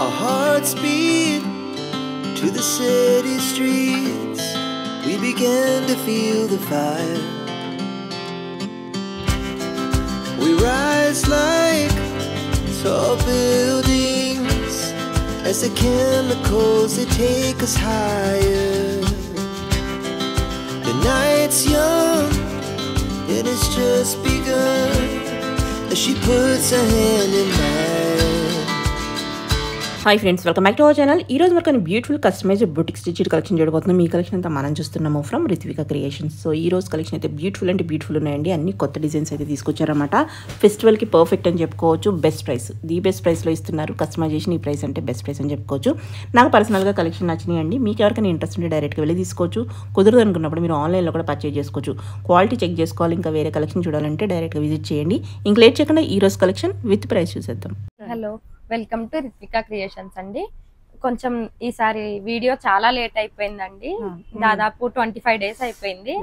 Our hearts beat to the city streets. We began to feel the fire. We rise like tall buildings as the chemicals, they take us higher. The night's young and it's just begun as she puts her hand in mine. Hi friends, welcome back to our channel. ఈ రోజు మనకు beautiful customised boutique stitched collection చూడబోతున్నాం. ఈ collection అంతా మనం చూస్తున్నాము from Ritvika creations. So ఈ రోజు కలెక్షన్ అయితే బ్యూటిఫుల్ అంటే బ్యూటిఫుల్ ఉన్నాయండి. అన్ని కొత్త డిజైన్స్ అయితే తీసుకొచ్చారన్నమాట. ఫెస్టివల్కి పర్ఫెక్ట్ అని చెప్పుకోవచ్చు. బెస్ట్ ప్రైస్, ది బెస్ట్ ప్రైస్లో ఇస్తున్నారు. కస్టమైజేషన్ ఈ ప్రైస్ అంటే బెస్ట్ ప్రైస్ అని చెప్పుకోవచ్చు. నాకు పర్సనల్గా కలెక్షన్ నచ్చినాయి అండి. మీకు ఎవరికైనా ఇంట్రెస్ట్ ఉంటే డైరెక్ట్గా వెళ్ళి తీసుకోవచ్చు. కుదరదు అనుకున్నప్పుడు మీరు ఆన్లైన్లో కూడా పర్చేజ్ చేసుకోవచ్చు. క్వాలిటీ చెక్ చేసుకోవాలి, ఇంకా వేరే కలెక్షన్ చూడాలంటే డైరెక్ట్గా విజిట్ చేయండి. ఇంక లేట్ చేయకుండా ఈ రోజు కలెక్షన్ విత్ ప్రైస్ చూసేద్దాం. Hello, welcome to Ritvika creations అండి. కొంచెం ఈసారి వీడియో చాలా లేట్ అయిపోయిందండి. దాదాపు 25 days అయిపోయింది.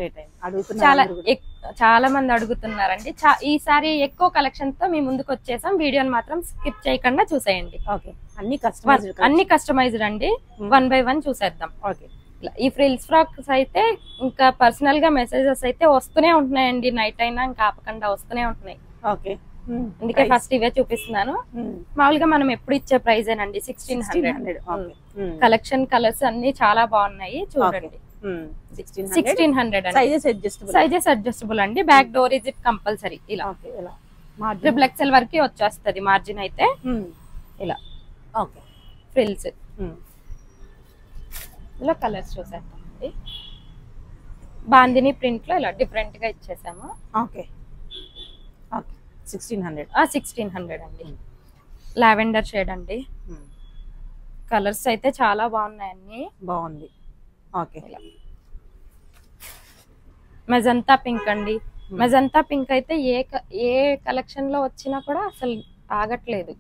చాలా మంది అడుగుతున్నారండి. ఈసారి ఎక్కువ కలెక్షన్ తో మీ ముందుకు వచ్చేసాం. వీడియోని మాత్రం స్కిప్ చేయకుండా చూసేయండి. అన్ని కస్టమైజ్డ్ అండి. 1 by 1 చూసేద్దాం. ఈ ఫ్రిల్స్ ఫ్రాక్స్ అయితే ఇంకా పర్సనల్ గా మెసేజెస్ అయితే వస్తూనే ఉంటున్నాయండి. నైట్ అయినా ఇంకా ఆపకుండా వస్తూనే ఉంటున్నాయి. అందుకే ఫస్ట్ ఇవే చూపిస్తున్నాను. మామూలుగా మనం ఎప్పుడు ఇచ్చే ప్రైస్ ఏనండి 1600. కలెక్షన్ కలర్స్ అన్ని చాలా బాగున్నాయి చూడండి. 1600 సైజెస్ అడ్జస్టబుల్ అండి. Back door is compulsory. ఇలా ట్రిపుల్ ఎక్సెల్ వరకు వచ్చేస్తుంది మార్జిన్ అయితే. ఇలా ఫ్రిల్స్ ఇలా కలర్స్ చూసేస్తామండి. బాందిని ప్రింట్ లో ఇలా డిఫరెంట్ గా ఇచ్చేసాము. 1600 అండి. లావెండర్ షేడ్ అండి. కలర్స్ అయితే చాలా బాగున్నాయండి. బాగుంది. మెజంతా పింక్ అండి. మెజంతా పింక్ అయితే ఏ కలెక్షన్ లో వచ్చినా కూడా అసలు ఆగట్లేదు.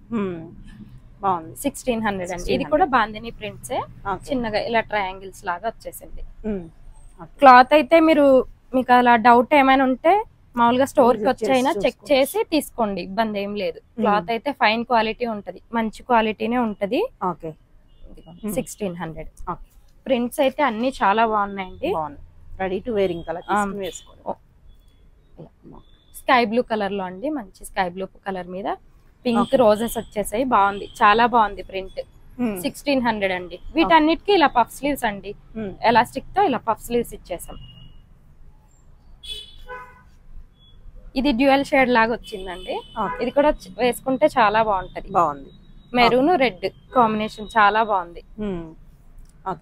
బాగుంది. 1600 అండి. ఇది కూడా బాందిని ప్రింట్స్. చిన్నగా ఇలా ట్రయాంగిల్స్ లాగా వచ్చేసింది. క్లాత్ అయితే మీకు అలా డౌట్ ఏమైనా ఉంటే మామూలుగా స్టోర్ కి వచ్చైనా చెక్ చేసి తీసుకోండి, ఇబ్బంది ఏం లేదు. క్లాత్ అయితే ఫైన్ క్వాలిటీ ఉంటది, మంచి క్వాలిటీనే ఉంటది. 1600. ప్రింట్స్ అయితే అన్ని చాలా బాగున్నాయండి. Ready to wearing colour. Sky blue colour లో అండి. మంచి స్కై బ్లూ కలర్ మీద పింక్ రోజెస్ వచ్చేసాయి. బాగుంది, చాలా బాగుంది ప్రింట్. 1600 అండి. వీటన్నిటికీ ఇలా పఫ్ స్లీవ్స్ అండి. ఎలాస్టిక్ తో ఇలా పఫ్ స్లీవ్స్ ఇచ్చేసాం. ఇది డ్యూయల్ షేడ్ లాగా వచ్చిందండి. ఇది కూడా వేసుకుంటే చాలా బాగుంటది. మెరూన్ రెడ్ కాంబినేషన్ చాలా బాగుంది.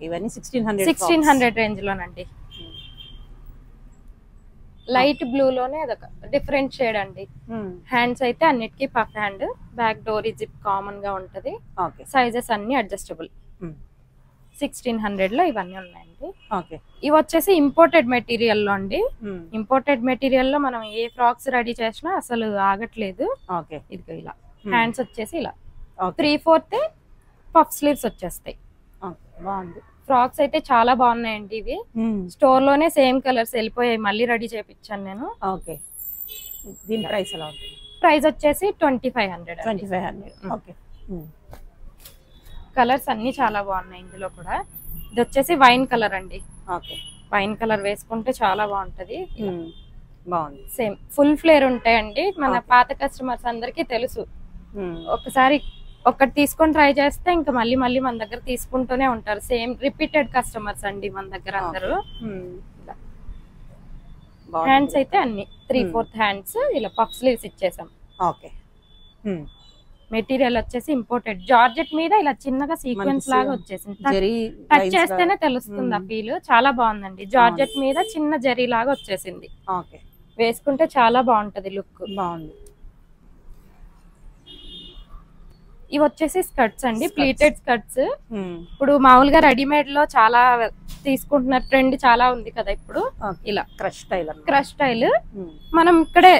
ఇవన్నీ 1600 రేంజ్ లోనండి. లైట్ బ్లూ లోనే అదొక డిఫరెంట్ షేడ్ అండి. హ్యాండ్స్ అయితే అన్నిటికీ puff hand. Back door zip common గా ఉంటది. సైజెస్ అన్ని అడ్జస్టబుల్. 1600 లో ఇవన్నీ ఉన్నాయండి. ఇవి వచ్చేసి ఇంపోర్టెడ్ మెటీరియల్ లో అండి. ఇంపోర్టెడ్ మెటీరియల్ లో మనం ఏ ఫ్రాక్స్ రెడీ చేసినా అసలు ఆగట్లేదు. ఇది ఇలా హ్యాండ్స్ వచ్చేసి ఇలా 3/4 పఫ్ స్లీవ్స్ వచ్చేస్తాయి. ఫ్రాక్స్ అయితే చాలా బాగున్నాయండి. ఇవి స్టోర్ లోనే సేమ్ కలర్స్ వెళ్ళిపోయాయి, మళ్ళీ రెడీ చేయించాను నేను. దీని ప్రైస్ ఎలా ఉంటుంది? ప్రైస్ వచ్చేసి 2500. కలర్స్ అన్ని చాలా బాగున్నాయి ఇందులో కూడా. ఇది వచ్చేసి వైన్ కలర్ అండి. వైన్ కలర్ వేసుకుంటే చాలా బాగుంటది. సేమ్ ఫుల్ ఫ్లేర్ ఉంటాయండి. మన పాత కస్టమర్స్ అందరికి తెలుసు. ఒకసారి ఒకటి తీసుకొని ట్రై చేస్తే ఇంకా మళ్ళీ మళ్ళీ మన దగ్గర తీసుకుంటూనే ఉంటారు. సేమ్ రిపీటెడ్ కస్టమర్స్ అండి మన దగ్గర అందరూ. హ్యాండ్స్ అయితే అన్ని 3/4 హ్యాండ్స్ ఇలా పఫ్ స్లీవ్స్ ఇచ్చేసాం. మెటీరియల్ వచ్చేసి ఇంపోర్టెడ్ జార్జెట్ మీద ఇలా చిన్నగా సీక్వెన్స్ లాగా వచ్చేసింది. టచ్ చేస్తేనే తెలుస్తుంది ఆ ఫీల్. చాలా బాగుందండి. జార్జెట్ మీద చిన్న జరీ లాగా వచ్చేసింది. వేసుకుంటే చాలా బాగుంటది లుక్. ఇవి వచ్చేసి స్కర్ట్స్ అండి. Pleated skirts. ఇప్పుడు మామూలుగా రెడీమేడ్ లో చాలా తీసుకుంటున్నారు. ట్రెండ్ చాలా ఉంది కదా ఇప్పుడు. ఇలా క్రష్ స్టైల్ మనం ఇక్కడే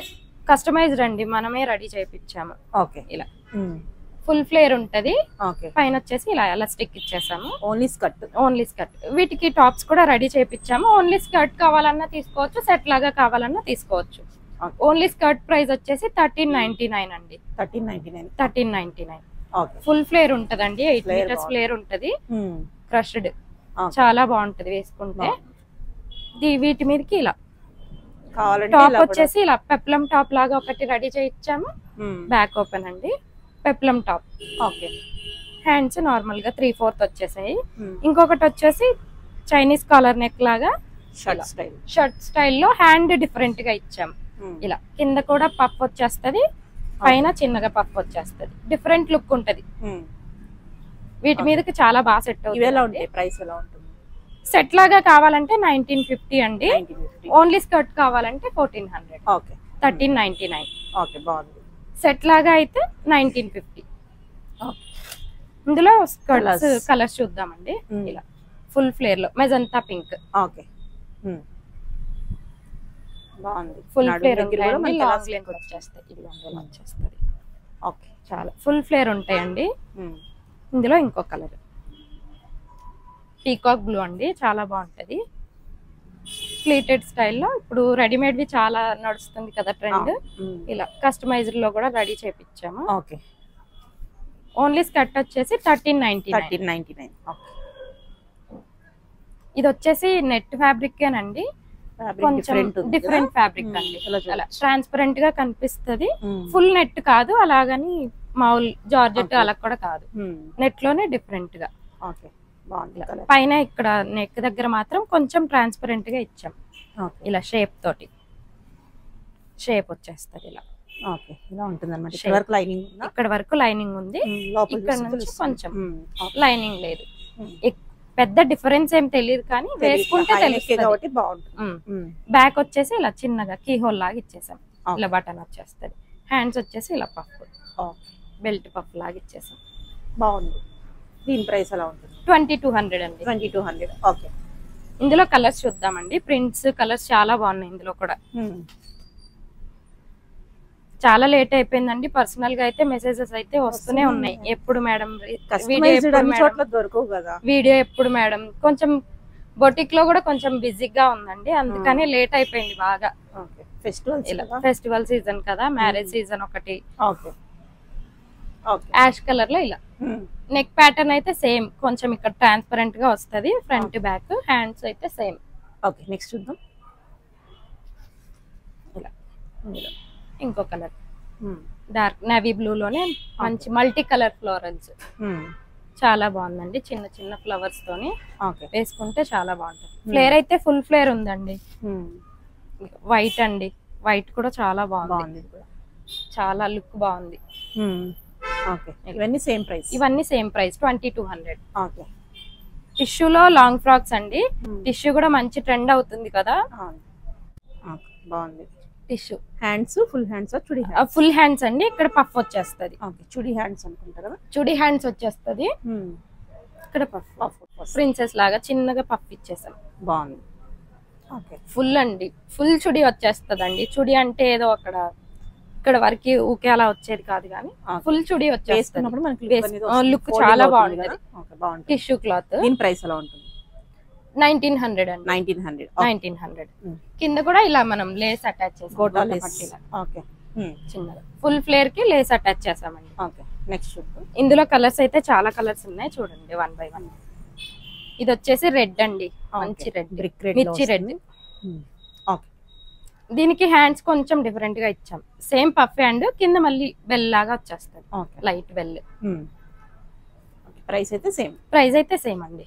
కస్టమైజ్డ్ అండి. మనమే రెడీ చేయించాము. ఇలా ఫుల్ ఫ్లేర్ ఉంటది. పైన వచ్చేసి ఇలా ఎలాస్టిక్ ఇచ్చేసాము. Only skirt. వీటికి టాప్స్ కూడా రెడీ చేయించాము. ఓన్లీ స్కర్ట్ కావాలన్నా తీసుకోవచ్చు, సెట్ లాగా కావాలన్నా తీసుకోవచ్చు. ఓన్లీ స్కర్ట్ ప్రైస్ వచ్చేసి 1399 అండి. 1399. ఫుల్ ఫ్లేర్ ఉంటదండి, 8 మీటర్స్ ఫ్లేర్ ఉంటది, క్రష్డ్ చాలా బాగుంటది వేసుకుంటే. వీటి మీదకి ఇలా టాప్ వచ్చేసి ఇలా పెప్లం టాప్ లాగా ఒకటి రెడీ చేయించాము, బ్యాక్ ఓపెన్ అండి, peplum top. Okay. Hands normal గా 3/4 వచ్చేసాయి. ఇంకొకటి వచ్చేసి చైనీస్ కాలర్ నెక్ లాగా షర్ట్ స్టైల్లో హ్యాండ్ డిఫరెంట్ గా ఇచ్చాము. ఇలా కింద కూడా పఫ్ వచ్చేస్తది, పైన చిన్నగా పఫ్ వచ్చేస్తది, డిఫరెంట్ లుక్ ఉంటది. వీటి మీదకి చాలా బాగా సెట్ అవుతుంది. ప్రైస్ ఎలా ఉంటుంది? సెట్ లాగా కావాలంటే 1950 అండి, ఓన్లీ స్కర్ట్ కావాలంటే 1400. ఓకే. 1399. ఓకే, బాగుంది. సెట్ లాగా అయితే 1950. ఇందులో స్కర్ట్స్ కలర్స్ చూద్దామండి. ఇలా ఫుల్ ఫ్లేర్ లో మెజంతా పింక్. ఓకే, బాగుంది. ఫుల్ ఫ్లేర్ లాంగ్ లెంత్ వచ్చేస్తాయి. ఓకే, చాలా ఫుల్ ఫ్లేర్ ఉంటాయండి. ఇందులో ఇంకో కలర్ పీకాక్ బ్లూ అండి, చాలా బాగుంటది. ప్లీటెడ్ స్టైల్లో ఇప్పుడు రెడీమేడ్ వి చాలా నడుస్తుంది కదా ట్రెండ్, ఇలా కస్టమైజ్డ్ లో కూడా రెడీ చేపించాము. ఓకే. ఓన్లీ స్కర్ట్ వచ్చేసి 1399. ఇది వచ్చేసి నెట్ ఫ్యాబ్రిక్ అండి, కొంచెం డిఫరెంట్ ఫ్యాబ్రిక్ అండి, ట్రాన్స్పరెంట్ గా కనిపిస్తుంది. ఫుల్ నెట్ కాదు, అలాగని మామూలు జార్జెట్ అలా కూడా కాదు, నెట్ లోనే డిఫరెంట్ గా. పైన ఇక్కడ నెక్ దగ్గర మాత్రం కొంచెం ట్రాన్స్పరెంట్ గా ఇచ్చాం, ఇలా షేప్ తోటి షేప్ వచ్చేస్తుంది. ఇలా ఇలా ఉంటుంది అన్నమాట. ఇక్కడ వరకు లైనింగ్ ఉంది, ఇక్కడ నుంచి కొంచెం లైనింగ్ లేదు. పెద్ద డిఫరెన్స్ ఏం తెలియదు కానీ వేసుకుంటే తెలుస్తుంది. బ్యాక్ వచ్చేసి ఇలా చిన్నగా కీ హోల్ లాగా ఇచ్చేసాం, ఇలా బటన్ వచ్చేస్తుంది. హ్యాండ్స్ వచ్చేసి ఇలా పఫ్, బెల్ట్ పఫ్ లాగా ఇచ్చేసాం. బాగుంది. దీని ప్రైస్ ఎలా ఉంటుంది? 2200 అండి. 2200. ఓకే. ఇందులో కలర్స్ చూద్దామండి. ప్రింట్స్ కలర్స్ చాలా బాగున్నాయి. ఇందులో కూడా చాలా లేట్ అయిపోయిందండి. పర్సనల్ గా అయితే మెసేజెస్ అయితే వస్తూనే ఉన్నాయి. ఎప్పుడు మేడం వీడియో ఎప్పుడు మేడం, కొంచెం బొటిక్ లో కూడా కొంచెం బిజీగా ఉందండి, అందుకని లేట్ అయిపోయింది బాగా. ఫెస్టివల్ సీజన్ కదా, మ్యారేజ్ సీజన్ ఒకటి. యాష్ కలర్ లో ఇలా నెక్ ప్యాటర్న్ అయితే సేమ్, కొంచెం ఇక్కడ ట్రాన్స్పరెంట్ గా వస్తది, ఫ్రంట్ బ్యాక్. హ్యాండ్స్ అయితే సేమ్. ఓకే, నెక్స్ట్ చూద్దాం. ఇలా ఇంకో కలర్ డార్క్ నేవీ బ్లూ లోనే మంచి మల్టీ కలర్ ఫ్లోరల్స్, చాలా బాగుందండి. చిన్న చిన్న ఫ్లవర్స్ తోని వేసుకుంటే చాలా బాగుంటుంది. ఫ్లేర్ అయితే ఫుల్ ఫ్లేర్ ఉందండి. వైట్ అండి, వైట్ కూడా చాలా బాగుంది, చాలా లుక్ బాగుంది. ఇవన్నీ సేమ్ ప్రైస్. ఇవన్నీ సేమ్ ప్రైస్ 2200. టిష్యూలో లాంగ్ ఫ్రాక్స్ అండి. టిష్యూ కూడా మంచి ట్రెండ్ అవుతుంది కదా, బాగుంది. టిష్యూ హ్యాండ్స్ ఫుల్ హ్యాండ్స్, చుడి ఫుల్ హ్యాండ్స్ అండి. ఇక్కడ పఫ్ వచ్చేస్తుంది, చుడి హ్యాండ్స్ అనుకుంటారా? చుడి హ్యాండ్స్ వచ్చేస్తుంది. ఇక్కడ పఫ్ ప్రిన్సెస్ లాగా చిన్నగా పఫ్ ఇచ్చేసాం, బాగుంది. ఫుల్ అండి, ఫుల్ చుడి వచ్చేస్తుంది అండి. చుడి అంటే ఏదో అక్కడ ఇక్కడ వరకు ఊకే అలా వచ్చేది కాదు, కానీ ఫుల్ చుడి వచ్చేస్తుంది. లుక్ చాలా బాగుంటుంది. Tissue cloth. దీని ప్రైస్ ఎలా ఉంటుంది? 1900 అండి. 1900. కింద కూడా ఇలా మనం లేస్ అటాచ్ చేసాం, చిన్నగా ఫుల్ ఫ్లేర్ కి లేస్ అటాచ్ చేసామండి. నెక్స్ట్ ఇందులో కలర్స్ అయితే చాలా కలర్స్ ఉన్నాయి, చూడండి 1 by 1. ఇది వచ్చేసి రెడ్ అండి, మంచి రెడ్, మిర్చి రెడ్. దీనికి హ్యాండ్స్ కొంచెం డిఫరెంట్ గా ఇచ్చాం. సేమ్ పఫ్ హ్యాండ్, కింద మళ్ళీ బెల్ లాగా వచ్చేస్తుంది, లైట్ బెల్. ప్రైస్ అయితే సేమ్. ప్రైస్ అయితే సేమ్ అండి.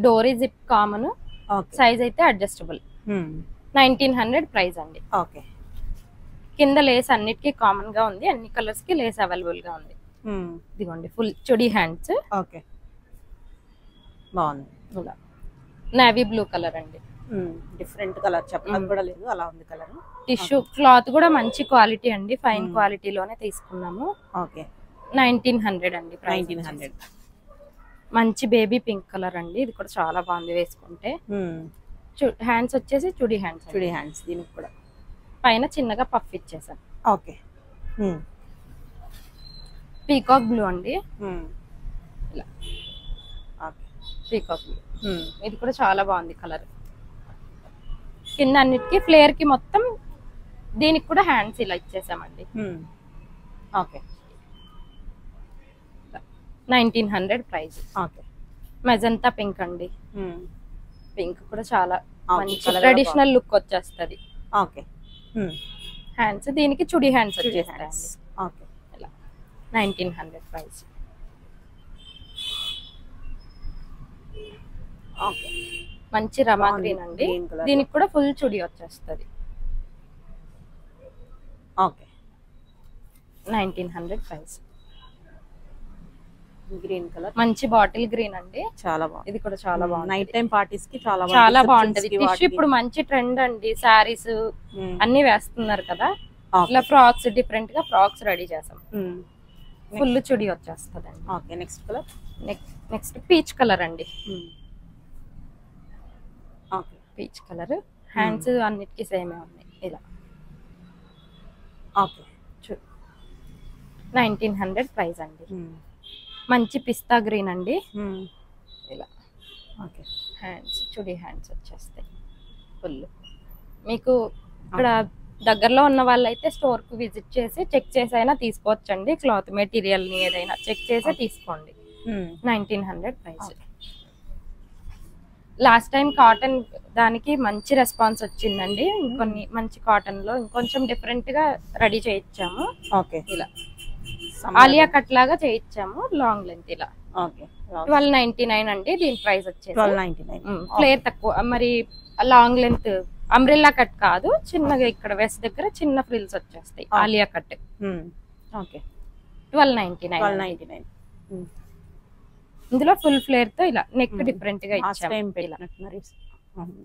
డోరీ జిప్ కామన్, సైజ్ అయితే అడ్జస్టబుల్. 1900 ప్రైస్ అండి. కింద లేస్ అన్నిటికీ కామన్ గా ఉంది, అన్ని కలర్స్ కి లేస్ అవైలబుల్ గా ఉంది. ఇదిగోండి ఫుల్ చుడి హ్యాండ్స్. బాగుంది. నేవీ బ్లూ కలర్ అండి, డిఫరెంట్ కలర్, చెప్పడం కూడా లేదు, అలా ఉంది కలర్. టిష్యూ క్లాత్ కూడా మంచి క్వాలిటీ అండి, ఫైన్ క్వాలిటీలోనే తీసుకున్నాము. 1900 అండి. 1900. మంచి బేబీ పింక్ కలర్ అండి, ఇది కూడా చాలా బాగుంది వేసుకుంటే. హ్యాండ్స్ వచ్చేసి చుడి హ్యాండ్స్. చుడి హ్యాండ్స్. దీనికి కూడా పైన చిన్నగా పఫ్ ఇచ్చేసాం. ఓకే. పీకాక్ బ్లూ అండి, ఇలా పీకాక్ బ్లూ. ఇది కూడా చాలా బాగుంది కలర్. కింద అన్నిటికీ ఫ్లేర్ కి మొత్తం, దీనికి కూడా హ్యాండ్స్ ఇలా ఇచ్చేసామండి. 1900 ప్రైస్. ఓకే. మెజంతా పింక్ అండి. పింక్ కూడా చాలా మంచి ట్రెడిషనల్ లుక్ వచ్చేస్తుంది. ఓకే. హ్యాండ్స్ దీనికి చుడి హ్యాండ్స్ వచ్చేస్తాయండి. ఓకే. ఇలా 1900 ప్రైస్. ఓకే. మంచి రమా గ్రీన్ అండి. దీనికి కూడా ఫుల్ చుడి వచ్చేస్తుంది. ఓకే. 1900 ప్రైస్. గ్రీన్ కలర్ మంచి బాటిల్ గ్రీన్ అండి. చాలా బాగుంది. ఇది కూడా చాలా బాగుంది. నైట్ టైం పార్టీస్ కి చాలా బాగుంటది. టిష్యూ ఇప్పుడు మంచి ట్రెండ్ అండి. సారీస్ అన్ని వేస్తున్నారు కదా, ఇలా ఫ్రాక్స్ డిఫరెంట్ గా ఫ్రాక్స్ రెడీ చేసాం. ఫుల్ చుడి వచ్చేస్తుంది అండి. Okay. Next colour. Next peach colour అండి. ఓకే. Peach colour. హ్యాండ్స్ అన్నిటికీ సేమే ఉన్నాయి. ఇలా ఓకే. 1900 ప్రైస్ అండి. మంచి పిస్తా గ్రీన్ అండి. ఇలా ఓకే. హ్యాండ్స్ చుడి హ్యాండ్స్ వచ్చేస్తాయి ఫుల్. మీకు ఇక్కడ దగ్గరలో ఉన్న వాళ్ళైతే స్టోర్ కు విజిట్ చేసి చెక్ చేసి అయినా తీసుకోవచ్చండి. క్లాత్ మెటీరియల్ ని ఏదైనా చెక్ చేసి తీసుకోండి. 1900 ప్రైస్. లాస్ట్ టైం కాటన్ దానికి మంచి రెస్పాన్స్ వచ్చిందండి. కొన్ని మంచి కాటన్ లో ఇంకొంచెం డిఫరెంట్ గా రెడీ చేయించాము. ఓకే. ఇలా ఆలియా కట్ లాగా చేయించాము. లాంగ్ లెంత్ ఇలా. ఓకే. 1299 అండి. దీని ప్రైస్ వచ్చేసి 1299. ఫ్లేర్ తక్కువ. మరి లాంగ్ లెంత్ అంబ్రెల్లా కట్ కాదు, చిన్నగా ఇక్కడ వెస్ట్ దగ్గర చిన్న ఫ్రిల్స్ వచ్చేస్తాయి. ఆలియా కట్. ఓకే. 1299. ఇందులో ఫుల్ ఫ్లేర్ తో ఇలా నెక్ డిఫరెంట్ గా ఇచ్చాము.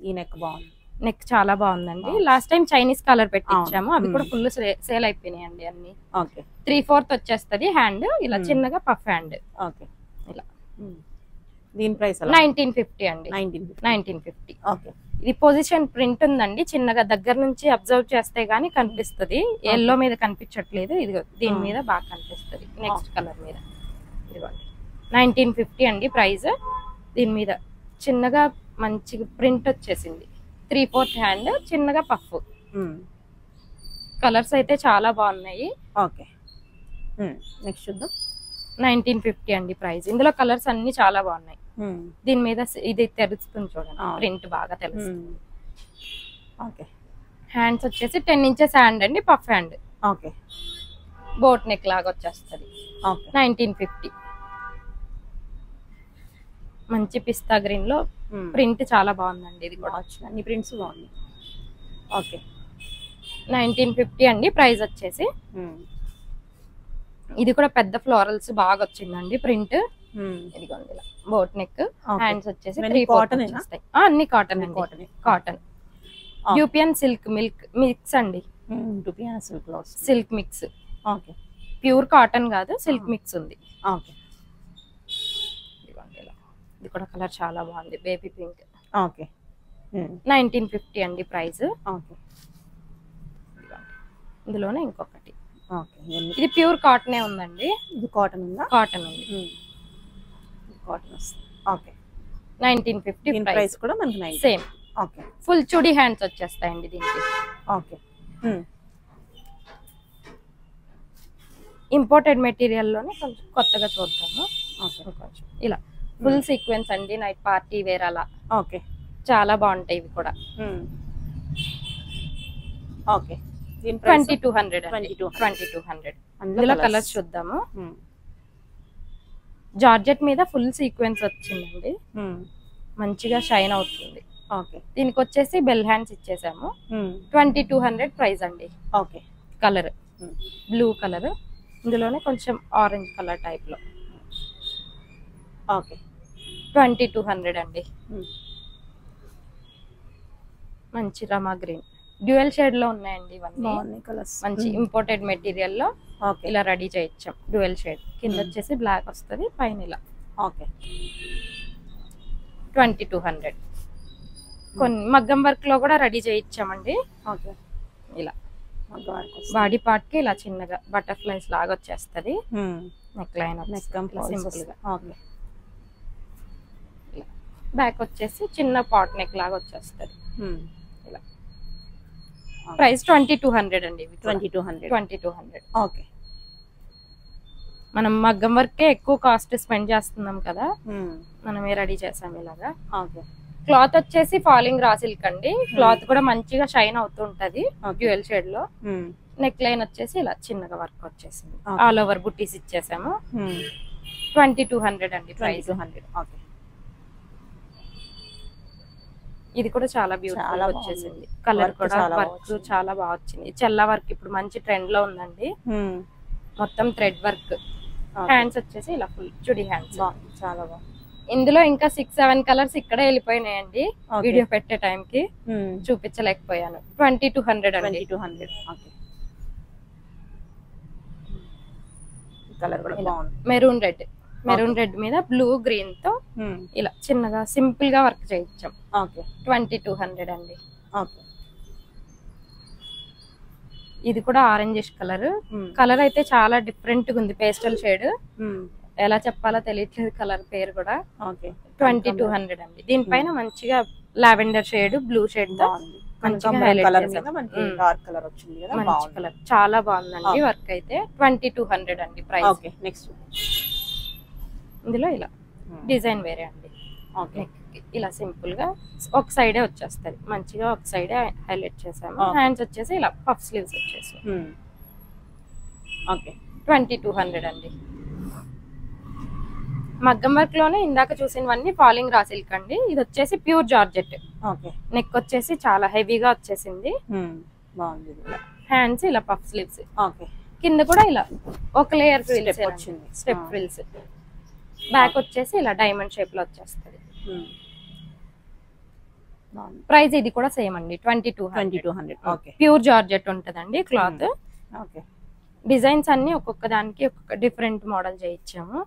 ఈ నెక్ బాగుంది. నెక్ చాలా బాగుందండి. లాస్ట్ టైం చైనీస్ కలర్ పెట్టి ఇచ్చాము. అవి కూడా ఫుల్ సేల్ అయిపోయినాయండి అన్ని. ఓకే. 3/4 వచ్చేస్తుంది హ్యాండ్. ఇలా చిన్నగా పఫ్ హ్యాండ్. ఓకే. ఇలా దీని ప్రైస్ 1950 అండి. 1950. ఓకే. ఇది పొజిషన్ ప్రింట్ ఉందండి. చిన్నగా దగ్గర నుంచి అబ్జర్వ్ చేస్తే గానీ కనిపిస్తుంది. ఎల్లో మీద కనిపించట్లేదు. ఇది దీని మీద బాగా కనిపిస్తుంది. నెక్స్ట్ కలర్ మీద ఇదిగోండి. 1950 అండి ప్రైస్. దీని మీద చిన్నగా మంచి ప్రింట్ వచ్చేసింది. 3/4 హ్యాండ్, చిన్నగా పఫ్. కలర్స్ అయితే చాలా బాగున్నాయి. ఓకే. నెక్స్ట్ చూద్దాం. 1950 అండి ప్రైస్. ఇందులో కలర్స్ అన్ని చాలా బాగున్నాయి. దీని మీద ఇది తెలుస్తుంది చూడండి, ప్రింట్ బాగా తెలుస్తుంది. ఓకే. హ్యాండ్స్ వచ్చేసి 10 ఇంచెస్ హ్యాండ్ అండి, puff hand. Okay. Boat neck లాగా వచ్చేస్తుంది. 1950. మంచి పిస్తా గ్రీన్ లో ప్రింట్ చాలా బాగుందండి. ఇది కూడా అన్ని ప్రింట్స్ బాగున్నాయి. ఓకే. 1950 అండి ప్రైస్ వచ్చేసి. ఇది కూడా పెద్ద ఫ్లోరల్స్ బాగా వచ్చిందండి ప్రింట్. ఇదిగోండి ఇలా బోట్ నెక్. హ్యాండ్స్ వచ్చేసి 3/4 వస్తాయి. అన్ని కాటన్ అండి. కాటన్ యూపియన్ సిల్క్ మిక్స్ అండి. Silk mix. Okay. Pure cotton కాదు, సిల్క్ మిక్స్ ఉంది. ఓకే. ఇది కూడా కలర్ చాలా బాగుంది, బేబీ పింక్. ఓకే. 1950 అండి ప్రైస్. ఓకే. ఇందులోనే ఇంకొకటి. ఓకే. ఇది ప్యూర్ కాటనే ఉందండి. ఇది కాటన్ ఉందా? కాటన్ ఉంది. కాటన్ వస్తుంది. ఓకే. 1950 ప్రైస్ కూడా మనకి సేమ్. ఓకే. ఫుల్ చుడి హ్యాండ్స్ వచ్చేస్తాయండి దీనికి. ఓకే. ఇంపోర్టెడ్ మెటీరియల్ లోనే కొంచెం కొత్తగా చూద్దాము. ఇలా ఫుల్ సీక్వెన్స్ అండి, నైట్ పార్టీ వేర్ అలా. ఓకే. చాలా బాగుంటాయి ఇవి కూడా. ఓకే. 2200. 2200. ఇందులో కలర్స్ చూద్దాము. జార్జెట్ మీద ఫుల్ సీక్వెన్స్ వచ్చిందండి, మంచిగా షైన్ అవుతుంది. ఓకే. దీనికి వచ్చేసి బెల్ హ్యాండ్స్ ఇచ్చేసాము. 2200 ప్రైస్ అండి. ఓకే. కలర్ బ్లూ కలర్, ఇందులోనే కొంచెం ఆరెంజ్ కలర్ టైప్ లో. ఓకే. 2200 అండి. మంచి రమా గ్రీన్ డ్యూయల్ షేడ్ లో ఉన్నాయండి ఇవన్నీ. మంచి ఇంపోర్టెడ్ మెటీరియల్ లో ఇలా రెడీ చేయించాం. డ్యూయల్ షేడ్ కింద వచ్చేసి బ్లాక్ వస్తుంది, పైన ఇలా. ఓకే. 2200. కొన్ని మగ్గం వర్క్ లో కూడా రెడీ చేయించామండి. ఓకే. ఇలా బాడీ పార్ట్ కి ఇలా చిన్నగా బటర్ఫ్లైస్ లాగా వచ్చేస్తుంది. నెక్ లైన్ సింపుల్ గా. ఓకే. బ్యాక్ వచ్చేసి చిన్న పాట్ నెక్ లాగా వచ్చేస్తుంది. ఇలా ప్రైస్ 2200 అండి. 2200. 2200. ఓకే. మనం మగ్గం వర్కే ఎక్కువ కాస్ట్ స్పెండ్ చేస్తున్నాం కదా, మనమే రెడీ చేసాం ఇలాగా. క్లాత్ వచ్చేసి ఫాలింగ్ రా సిల్క్ అండి. క్లాత్ కూడా మంచిగా షైన్ అవుతుంటది డ్యూయల్ షేడ్ లో. నెక్ లైన్ వచ్చేసి ఇలా చిన్నగా వర్క్ వచ్చేసింది. ఆల్ ఓవర్ బుట్టీస్ ఇచ్చేసాము. 2200 అండి ప్రైస్. ఇది కూడా చాలా బ్యూటిఫుల్ వచ్చేసింది. కలర్ కూడా వర్క్ చాలా బాగా వచ్చింది. చెల్లా వర్క్ ఇప్పుడు మంచి ట్రెండ్ లో ఉందండి. మొత్తం థ్రెడ్ వర్క్. హ్యాండ్స్ వచ్చేసి ఇలా ఫుల్ చుడి హ్యాండ్స్. చాలా బాగుంది. ఇందులో ఇంకా 6-7 కలర్స్ ఇక్కడే వెళ్ళిపోయినాయండి. వీడియో పెట్టే టైం కి చూపించలేకపోయాను. 2200 అండి. 2200. కలర్ కూడా బాగుంది. మెరూన్ రెడ్ మీద బ్లూ గ్రీన్ తో ఇలా చిన్నగా సింపుల్ గా వర్క్ చేయించాం. 2200 అండి. ఇది కూడా ఆరెంజిష్ కలర్ అయితే చాలా డిఫరెంట్ గా ఉంది. పేస్టల్ షేడ్, ఎలా చెప్పాలో తెలియట్లేదు కలర్ పేరు కూడా. 2200 అండి. దీనిపైన మంచిగా లావెండర్ షేడ్, బ్లూ షేడ్ తో కలర్ చాలా బాగుందండి. వర్క్ అయితే 2200 అండి ప్రైస్. నెక్స్ట్ ఇందులో ఇలా డిజైన్ వేరే అండి. ఇలా సింపుల్ గా ఒక సైడే వచ్చేస్తుంది. మంచిగా ఒక సైడే హైలైట్ చేసాము. హ్యాండ్స్ వచ్చేసి ఇలా పఫ్ స్లీవ్స్ వచ్చేసి 2200 అండి. మగ్గం వర్క్ లోనే ఇందాక చూసినవన్నీ ఫాలింగ్ రా సిల్క్ అండి. ఇది వచ్చేసి ప్యూర్ జార్జెట్. నెక్ వచ్చేసి చాలా హెవీగా వచ్చేసింది. హ్యాండ్స్ ఇలా పఫ్ స్లీవ్స్. కింద కూడా ఇలా ఒక లేయర్ ఫ్రిల్స్ వచ్చింది, స్టెప్ ఫ్రిల్స్. బ్యాక్ వచ్చేసి ఇలా డైమండ్ షేప్ లో వచ్చేస్తుంది. ప్రైస్ ఇది కూడా సేమ్ అండి. 2200. ప్యూర్ జార్జెట్ ఉంటదండి క్లాత్. డిజైన్స్ అన్ని ఒక్కొక్క దానికి ఒక్కొక్క డిఫరెంట్ మోడల్ చేయించాము.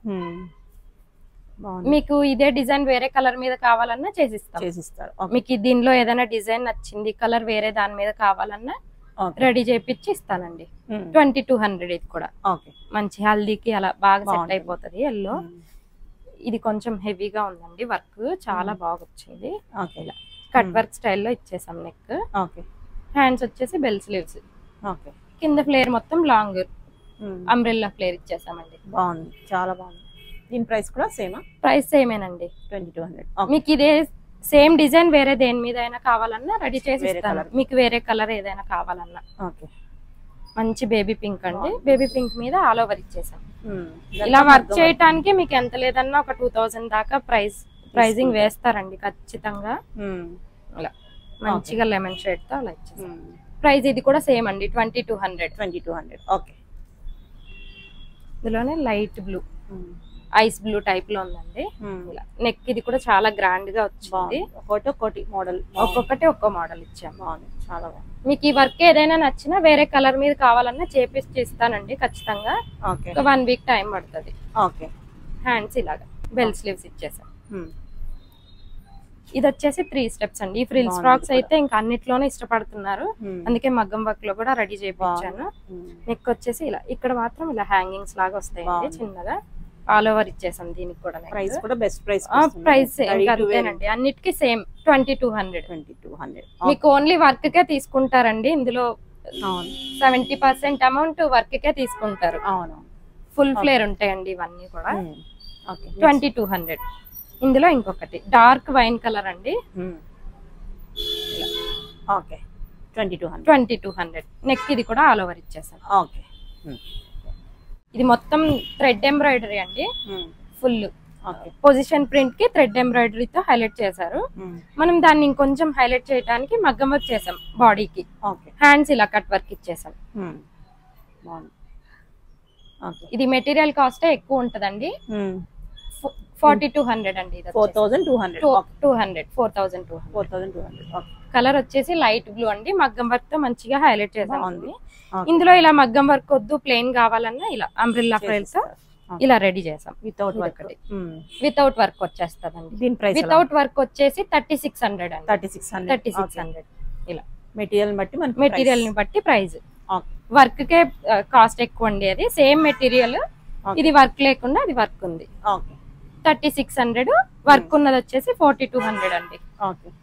మీకు ఇదే డిజైన్ వేరే కలర్ మీద కావాలన్నా చేసిస్తారు. మీకు దీనిలో ఏదైనా డిజైన్ నచ్చింది, కలర్ వేరే దాని మీద కావాలన్నా రెడీ చేయించి ఇస్తానండి. 2200. ఇది కూడా మంచి హల్దీకి అలా బాగా సెట్ అయిపోతుంది. ఎల్లో ఇది కొంచెం హెవీగా ఉందండి. వర్క్ చాలా బాగా వచ్చింది. కట్ వర్క్ స్టైల్లో ఇచ్చేసాం. నెక్, హ్యాండ్స్ వచ్చేసి బెల్ స్లీవ్స్. కింద ఫ్లేర్ మొత్తం లాంగ్ అంబ్రెల్లా ఫ్లేర్ ఇచ్చేసామండి. బాగుంది, చాలా బాగుంది. దీని ప్రైస్ కూడా సేమా? ప్రైస్ సేమేనండి. 2200. మీకు ఇదే సేమ్ డిజైన్ వేరే దేని మీద అయినా కావాలన్నా రెడీ చేసి ఇస్తాను. మీకు వేరే కలర్ ఏదైనా కావాలన్నా. మంచి బేబీ పింక్ అండి. బేబీ పింక్ మీద ఆల్ ఓవర్ ఇచ్చేసాం. ఇలా వర్క్ చేయడానికి మీకు ఎంత లేదన్నా ఒక 2000 దాకా ప్రైజింగ్ వేస్తారండి ఖచ్చితంగా. ఇలా మంచిగా లెమన్ షేడ్ తో అలా ఇచ్చేసాం. ప్రైస్ ఇది కూడా సేమ్ అండి. 2200. ఓకే. ఇందులోనే light blue, ice blue type లో ఉందండి. ఇలా నెక్ ఇది కూడా చాలా గ్రాండ్ గా వచ్చింది. ఒక్కొక్కటి మోడల్, ఒక్కొక్కటి ఒక్కో మోడల్ ఇచ్చాము. చాలా బాగుంది. మీకు ఈ వర్క్ ఏదైనా నచ్చినా వేరే కలర్ మీద కావాలన్నా చేపిచ్చి ఇస్తానండి ఖచ్చితంగా. ఒక 1 వీక్ టైం పడుతుంది. హ్యాండ్స్ ఇలాగా బెల్ స్లీవ్స్ ఇచ్చేసాం. ఇది వచ్చేసి 3 స్టెప్స్ అండి. ఈ ఫ్రిల్స్ ఫ్రాక్స్ అయితే ఇంకా అన్నిట్లోనే ఇష్టపడుతున్నారు, అందుకే మగ్గం వర్క్ లో కూడా రెడీ చేయించాను. నెక్ వచ్చేసి ఇలా, ఇక్కడ మాత్రం ఇలా హ్యాంగింగ్స్ లాగా వస్తాయండి చిన్నగా. ఆల్ ఓవర్ ఇచ్చేసాం. దీనికి కూడా ప్రైస్ కూడా బెస్ట్ ప్రైస్. ప్రైస్ అంతేనండి. అన్నిటికీ సేమ్ 2200. మీకు ఓన్లీ వర్క్ కే తీసుకుంటారండి. ఇందులో 70% అమౌంట్ వర్క్ కే తీసుకుంటారు. ఫుల్ ఫ్లేర్ ఉంటాయండి ఇవన్నీ కూడా. 2200. ఇందులో ఇంకొకటి డార్క్ వైన్ కలర్ అండి. 2200. నెక్ ఇది కూడా ఆల్ ఓవర్ ఇచ్చేసాం. ఇది మొత్తం థ్రెడ్ ఎంబ్రాయిడరీ అండి. ఫుల్ పొజిషన్ ప్రింట్ కి థ్రెడ్ ఎంబ్రాయిడరీతో హైలైట్ చేశారు. మనం దాన్ని ఇంకొంచెం హైలైట్ చేయడానికి మగ్గం వర్క్ చేసాం బాడీకి. హ్యాండ్స్ ఇలా కట్ వర్క్ ఇచ్చేసాం. ఇది మెటీరియల్ కాస్ట్ ఎక్కువ ఉంటదండి. 4200 అండి. 4200. కలర్ వచ్చేసి లైట్ బ్లూ అండి. మగ్గం వర్క్ తో మంచిగా హైలైట్ చేసామండి. ఇందులో ఇలా మగ్గం వర్క్ వద్దు, ప్లెయిన్ కావాలన్నా ఇలా అంబ్రెల్లా ఫ్రైల్స్ ఇలా రెడీ చేసాం. వితౌట్ వర్క్ వచ్చేస్తుందండి. వితౌట్ వర్క్ వచ్చేసి 3600 అండి. 3600. ఇలా మెటీరియల్ ని బట్టి ప్రైస్. వర్క్ కే కాస్ట్ ఎక్కువ అండి. అది సేమ్ మెటీరియల్, ఇది వర్క్ లేకుండా అది వర్క్ ఉంది. 3600. వర్క్ ఉన్నది వచ్చేసి 4200 అండి.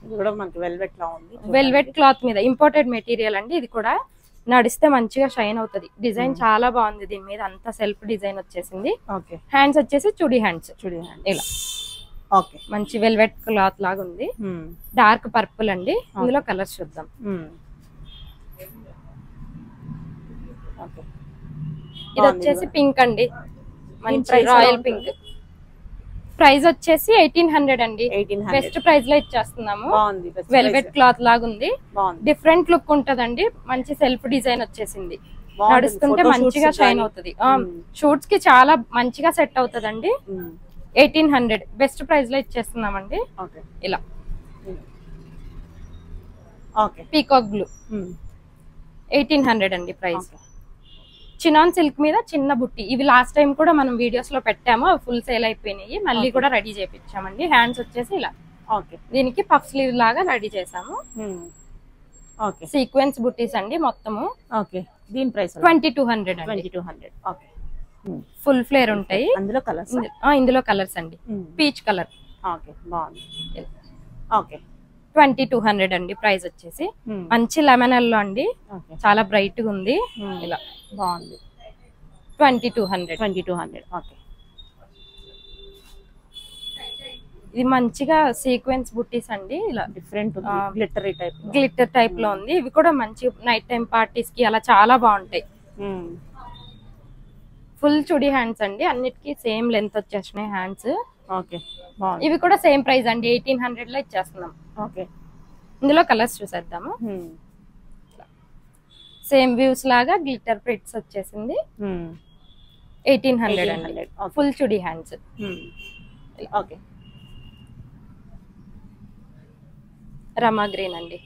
ఇది కూడా మనకి వెల్వెట్ లా ఉంది. వెల్వెట్ క్లాత్ మీద ఇంపోర్టెడ్ మెటీరియల్ అండి. ఇది కూడా నడిస్తే మంచిగా షైన్ అవుతుంది. డిజైన్ చాలా బాగుంది, దీని మీద అంతా సెల్ఫ్ డిజైన్ వచ్చేసింది. ఓకే. హ్యాండ్స్ వచ్చేసి చుడి హ్యాండ్స్. ఇలా ఓకే. మంచి వెల్వెట్ క్లాత్ లాగా ఉంది. డార్క్ పర్పుల్ అండి. ఇందులో కలర్స్ చూద్దాం. ఇది వచ్చేసి పింక్ అండి, మంచి రాయల్ పింక్. ప్రైస్ వచ్చేసి 1800 అండి. బెస్ట్ ప్రైస్ లో ఇచ్చేస్తున్నాము. వెల్వెట్ క్లాత్ లాగా ఉంది, డిఫరెంట్ లుక్ ఉంటదండి. మంచి సెల్ఫ్ డిజైన్ వచ్చేసింది, నడుస్తుంటే మంచిగా షైన్ అవుతుంది. షూట్స్ కి చాలా మంచిగా సెట్ అవుతుందండి. 1800 బెస్ట్ ప్రైస్ లో ఇచ్చేస్తున్నామండి. ఇలా పీకాక్ బ్లూ 1800 అండి ప్రైస్. చినాన్ సిల్క్ మీద చిన్న బుట్టి. ఇవి లాస్ట్ టైం కూడా మనం వీడియోస్ లో పెట్టాము, ఫుల్ సేల్ అయిపోయినాయి. మళ్ళీ కూడా రెడీ చేయించామండి. హ్యాండ్స్ వచ్చేసి ఇలా, దీనికి పఫ్ స్లీవ్ లాగా రెడీ చేసాము. సీక్వెన్స్ బుట్టీస్ అండి మొత్తము. దీని ప్రైస్ 2200 అండి. ఫుల్ ఫ్లేర్ ఉంటాయి. ఇందులో కలర్స్ అండి. పీచ్ కలర్ 2200 అండి ప్రైస్ వచ్చేసి. మంచి లెమన్ ఎల్లో అండి, చాలా బ్రైట్ గా ఉంది. ఇలా బాగుంది. 2200. ఓకే. ఇది మంచిగా సీక్వెన్స్ బుట్టీస్ అండి. ఇలా డిఫరెంట్ గ్లిటర్ టైప్ లో ఉంది. ఇవి కూడా మంచి నైట్ టైం పార్టీస్ కి అలా చాలా బాగుంటాయి. ఫుల్ చుడి హ్యాండ్స్ అండి, అన్నిటికీ సేమ్ లెంత్ వచ్చేసినాయి హ్యాండ్స్. ఇవి కూడా సేమ్ ప్రైస్ అండి, 1800 లో ఇచ్చేస్తున్నాం. ఇందులో కలర్స్ చూసేద్దాము. సేమ్ వ్యూస్ లాగా గ్లిటర్ ప్రింట్స్ వచ్చేసింది. 1800 అండి. ఫుల్ చుడి హ్యాండ్స్. రమా గ్రీన్ అండి.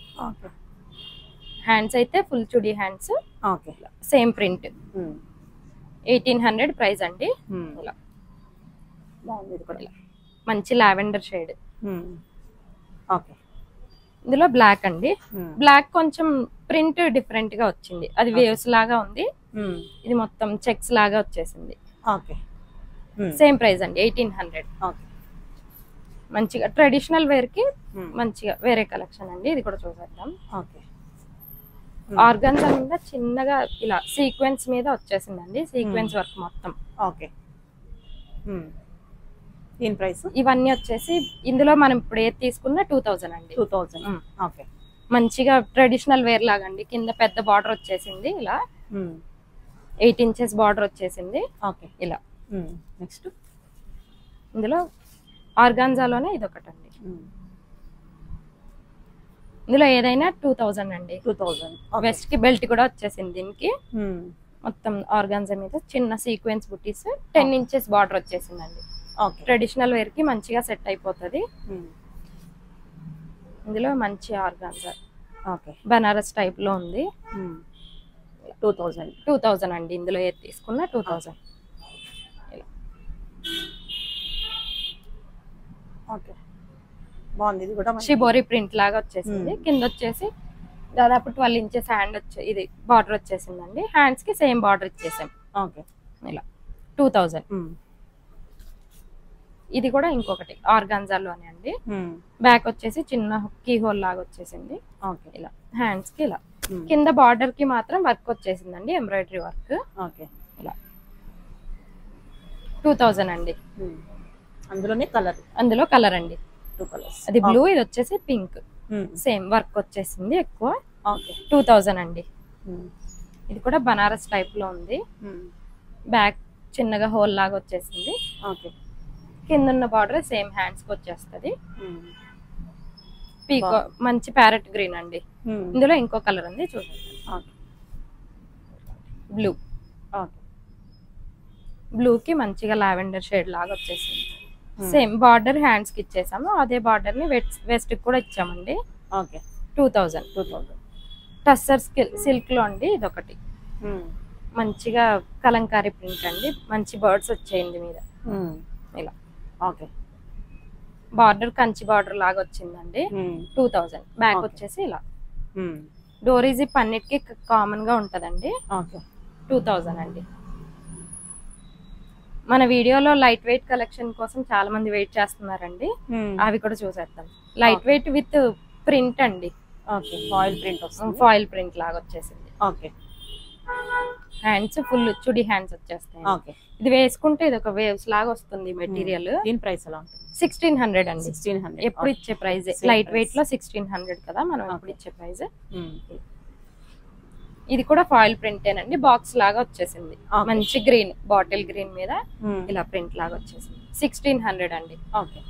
హ్యాండ్స్ అయితే ఫుల్ చుడి హ్యాండ్స్. Same print. 1800 ప్రైస్ అండి. ఇలా మంచి లావెండర్ షేడ్. ఇందులో బ్లాక్ అండి. బ్లాక్ కొంచెం ప్రింట్ డిఫరెంట్ గా వచ్చింది, అది వేవ్స్ లాగా ఉంది. ఇది మొత్తం చెక్స్ లాగా వచ్చేసింది. సేమ్ ప్రైస్ అండి, 1800. మంచిగా ట్రెడిషనల్ వేర్ కి మంచిగా వేరే కలెక్షన్ అండి. ఇది కూడా చూసేద్దాం. ఆర్గన్జా మీద చిన్నగా ఇలా సీక్వెన్స్ మీద వచ్చేసిందండి, సీక్వెన్స్ వర్క్ మొత్తం. దీని ప్రైస్ ఇవన్నీ వచ్చేసి ఇందులో మనం ఇప్పుడు ఏది తీసుకున్నా 2000 అండి. 2000. మంచిగా ట్రెడిషనల్ వేర్ లాగా అండి. కింద పెద్ద బార్డర్ వచ్చేసింది, ఇలా 8 ఇంచెస్ బార్డర్ వచ్చేసింది. ఇలా నెక్స్ట్ ఇందులో ఆర్గాన్జాలోనే ఇది ఒకటండి. ఇందులో ఏదైనా 2000 అండి. 2000. వెస్ట్ కి బెల్ట్ కూడా వచ్చేసింది దీనికి. మొత్తం ఆర్గాన్జా మీద చిన్న సీక్వెన్స్ బుటీస్, 10 ఇంచెస్ బార్డర్ వచ్చేసిందండి. ట్రెడిషనల్ వేర్ కి మంచిగా సెట్ అయిపోతుంది. ఇందులో మంచి ఆర్గాన్జా బనారస్ టైప్ లో ఉంది. 2000 అండి. ఇందులో ఏది తీసుకున్నా 2000. షిబోరి ప్రింట్ లాగా వచ్చేసింది. కింద వచ్చేసి దాదాపు 12 ఇంచెస్ హ్యాండ్ ఇది బార్డర్ వచ్చేసిందండి. హ్యాండ్స్ కి సేమ్ బార్డర్ ఇచ్చేసాం. ఇలా 2000. ఇది కూడా ఇంకొకటి ఆర్గాన్జాలోనే అండి. బ్యాక్ వచ్చేసి చిన్న కీ హోల్ లాగా వచ్చేసింది. ఇలా హ్యాండ్స్ కి ఇలా కింద బార్డర్ కి మాత్రం వర్క్ వచ్చేసిందండి, ఎంబ్రాయిడరీ వర్క్. ఇలా 2000 అండి. అందులో కలర్ అండి, 2 కలర్స్. అది బ్లూ, ఇది వచ్చేసి పింక్. సేమ్ వర్క్ వచ్చేసింది ఎక్కువ. 2000 అండి. ఇది కూడా బనారస్ టైప్ లో ఉంది. బ్యాక్ చిన్నగా హోల్ లాగా వచ్చేసింది. కింద ఉన్న బార్డర్ సేమ్ హ్యాండ్స్ కి వచ్చేస్తుంది. పీకో మంచి ప్యారెట్ గ్రీన్ అండి. ఇందులో ఇంకో కలర్ ఉంది చూడండి, బ్లూ. బ్లూ కి మంచిగా లావెండర్ షేడ్ లాగా వచ్చేసింది. సేమ్ బార్డర్ హ్యాండ్స్ కి ఇచ్చేసాము, అదే బార్డర్ ని వెస్ట్ కి కూడా ఇచ్చామండి. 2000. టస్సర్ సిల్క్ లో అండి ఇదొకటి. మంచిగా కలంకారీ ప్రింట్ అండి, మంచి బర్డ్స్ వచ్చేయండి మీద. ఇలా బార్డర్ కంచి బార్డర్ లాగా వచ్చిందండి. 2000. బ్యాక్ వచ్చేసి ఇలా డోరీ జిప్ అన్నిటికీ కామన్ గా ఉంటదండి. 2000 అండి. మన వీడియోలో లైట్ వెయిట్ కలెక్షన్ కోసం చాలా మంది వెయిట్ చేస్తున్నారండి, అవి కూడా చూసేద్దాం. లైట్ వెయిట్ విత్ ప్రింట్ అండి, ఫాయిల్ ప్రింట్ ఫాయిల్ ప్రింట్ లాగా వచ్చేసింది. హ్యాండ్స్ ఫుల్ చుడి హ్యాండ్స్ వచ్చేస్తాయి. ఓకే. ఇది వేసుకుంటే ఇది ఒక వేవ్స్ లాగా వస్తుంది మెటీరియల్. దీని ప్రైస్ ఎలా ఉంటుంది? 1600 అండి. 1600 ఎప్పుడు ఇచ్చే ప్రైస్. లైట్ వెయిట్ లో 1600 కదా మనం ఎప్పుడు ఇచ్చే ప్రైస్. ఇది కూడా ఫాయిల్ ప్రింటేనండి. బాక్స్ లాగా వచ్చేసింది. మంచి గ్రీన్, బాటిల్ గ్రీన్ మీద ఇలా ప్రింట్ లాగా వచ్చేసింది. 1600 అండి. ఓకే.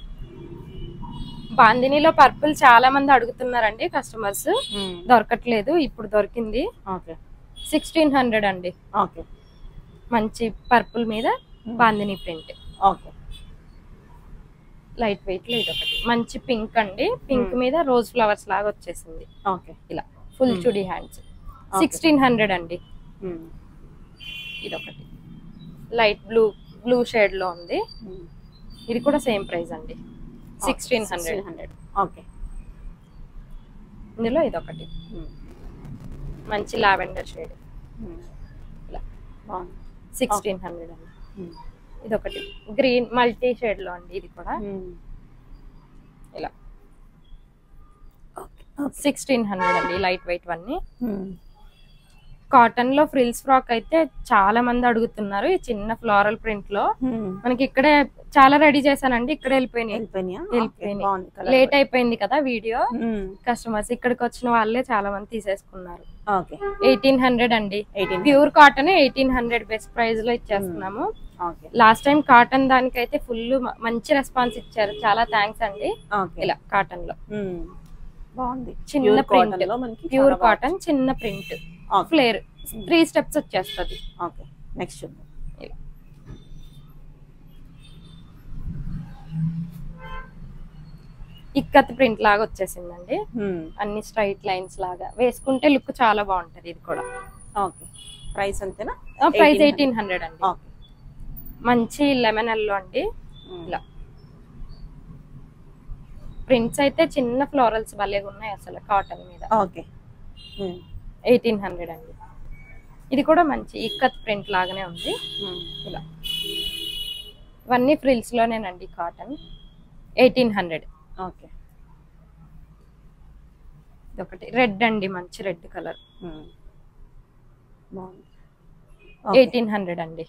బాందినీలో పర్పుల్ చాలా మంది అడుగుతున్నారండి కస్టమర్స్, దొరకట్లేదు. ఇప్పుడు దొరికింది. ఓకే. 1600 అండి. ఓకే. మంచి పర్పుల్ మీద bandhani print. Okay. Light weight లో ఇది ఒకటి మంచి పింక్ అండి. పింక్ మీద రోజ్ ఫ్లవర్స్ లాగా వచ్చేసింది. ఓకే. ఇలా ఫుల్ చుడి హ్యాండ్స్. 1600 అండి. ఇది ఒకటి లైట్ బ్లూ షేడ్ లో ఉంది. ఇది కూడా సేమ్ ప్రైస్ అండి. 1600. ఓకే. ఇందులో ఇది ఒకటి మంచి లావెండర్ షేడ్. ఇలా 1600 అండి. ఇది ఒకటి గ్రీన్ మల్టీ షేడ్ లో అండి. ఇది కూడా ఇలా 1600 అండి. లైట్ వెయిట్ వన్నీ. కాటన్ లో ఫ్రిల్స్ ఫ్రాక్ అయితే చాలా మంది అడుగుతున్నారు. ఈ చిన్న ఫ్లోరల్ ప్రింట్ లో మనకి ఇక్కడే చాలా రెడీ చేశానండి. ఇక్కడ వెళ్ళిపోయినాయి. లేట్ అయిపోయింది కదా వీడియో. కస్టమర్స్ ఇక్కడికి వచ్చిన వాళ్ళే చాలా మంది తీసేసుకున్నారు. 1800 అండి. ప్యూర్ కాటన్ 1800 బెస్ట్ ప్రైస్ లో ఇచ్చేస్తున్నాము. లాస్ట్ టైం కాటన్ దానికైతే ఫుల్ మంచి రెస్పాన్స్ ఇచ్చారు. చాలా థ్యాంక్స్ అండి. ఇలా కాటన్ లో బాగుంది. చిన్న ప్రింట్, ప్యూర్ కాటన్ చిన్న ప్రింట్, ఫ్లేర్ 3 స్టెప్స్ వచ్చేస్తుంది. ఓకే. నెక్స్ట్ చూద్దాం. ఇక్కత్ ప్రింట్ లాగా వచ్చేసిందండి. అన్ని స్ట్రైట్ లైన్స్ లాగా వేసుకుంటే లుక్ చాలా బాగుంటది. ఇది కూడా ఓకే. ప్రైస్ అంతేనా? ప్రైస్ 1800 అండి. మంచి లెమన్ ఎల్లో అండి. ఇలా ప్రింట్స్ అయితే చిన్న ఫ్లోరల్స్ భలేగా ఉన్నాయి అసలు కాటన్ మీద. ఓకే. 1800 అండి. ఇది కూడా మంచి ఇక్కత్ ప్రింట్ లాగానే ఉంది. ఇలా ఇవన్నీ ఫ్రిల్స్ లోనేనండి కాటన్. 1800. ఓకే. ఇదొకటి రెడ్ అండి. మంచి రెడ్ కలర్. 1800 అండి.